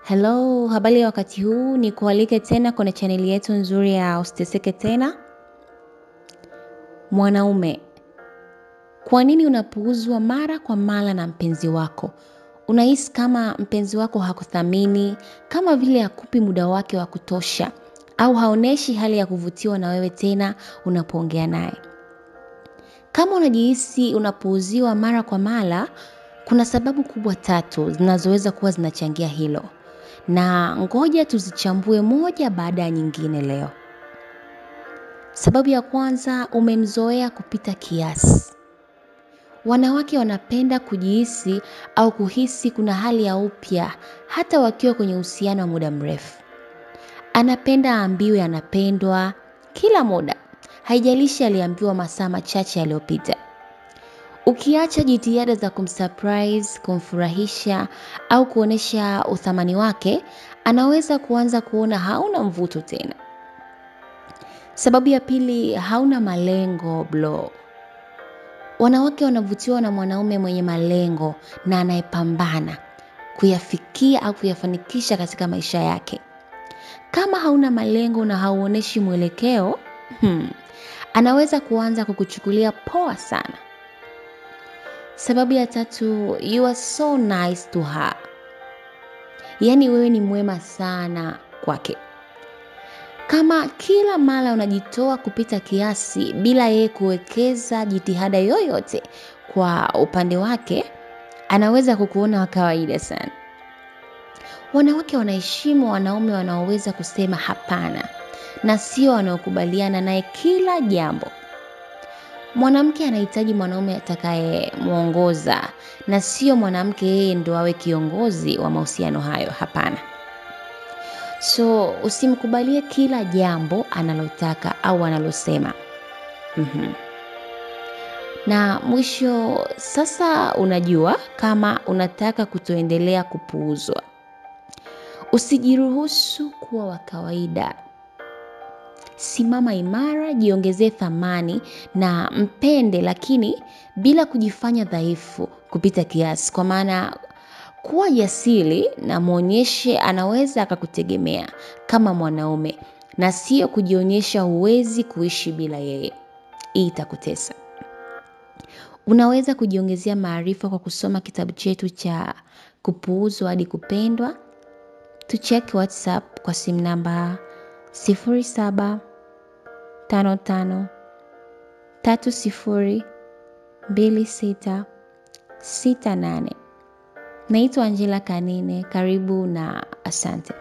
Hello, habari ya wakati huu ni kualike tena kwenye chaneli yetu nzuri ya Usiteseke Tena. Mwanaume, kwa nini unapuuzwa mara kwa mara na mpenzi wako? Unahisi kama mpenzi wako hakuthamini, kama vile hakupi muda wake wa kutosha, au haoneshi hali ya kuvutiwa na wewe tena unapoongea naye. Kama unajihisi unapuuziwa mara kwa mara, kuna sababu kubwa 3 zinazoweza kuwa zinachangia hilo. Na ngoja tuzichambue moja baada ya nyingine leo. Sababu ya kwanza, umemzoea kupita kiasi. Wanawake wanapenda kujihisi au kuhisi kuna hali ya upya hata wakiwa kwenye uhusiano wa muda mrefu. Anapenda aambiwe anapendwa kila muda. Haijalishi aliambiwa masaa machache yaliyopita. Ukiacha jitihada za kumsurprise, kumfurahisha au kuonesha uthamani wake, anaweza kuanza kuona hauna mvuto tena. Sababu ya pili, hauna malengo bro. Wanawake wanavutiwa na mwanaume mwenye malengo na anayepambana kuyafikia au kuyafanikisha katika maisha yake. Kama hauna malengo na hauoneshi mwelekeo, anaweza kuanza kukuchukulia poa sana. Sababu ya 3, you are so nice to her. Yaani wewe ni mwema sana kwake. Kama kila mara unajitoa kupita kiasi bila yeye kuwekeza jitihada yoyote kwa upande wake, anaweza kukuona wa kawaida sana. Wanawake wanaheshimu wanaume wanaoweza kusema hapana na sio wanaokubaliana naye kila jambo. Mwanamke anahitaji mwanaume atakayemuongoza na sio mwanamke yeye ndo awe kiongozi wa mahusiano hayo, hapana. So usimkubalie kila jambo analotaka au analosema. Na mwisho, sasa unajua kama unataka kutoendelea kupuuzwa. Usijiruhusu kuwa wa kawaida. Simama imara, jiongezee thamani na mpende, lakini bila kujifanya dhaifu kupita kiasi. Kwa maana kuwa jasiri na muonyeshe anaweza akakutegemea kama mwanaume na sio kujionyesha huwezi kuishi bila yeye. Hii itakutesa. Unaweza kujiongezea maarifa kwa kusoma kitabu chetu cha Kupuuzwa Hadi Kupendwa. Tucheck WhatsApp kwa simu namba 0755302668. Naitwa Angela Kanine, karibu na asante.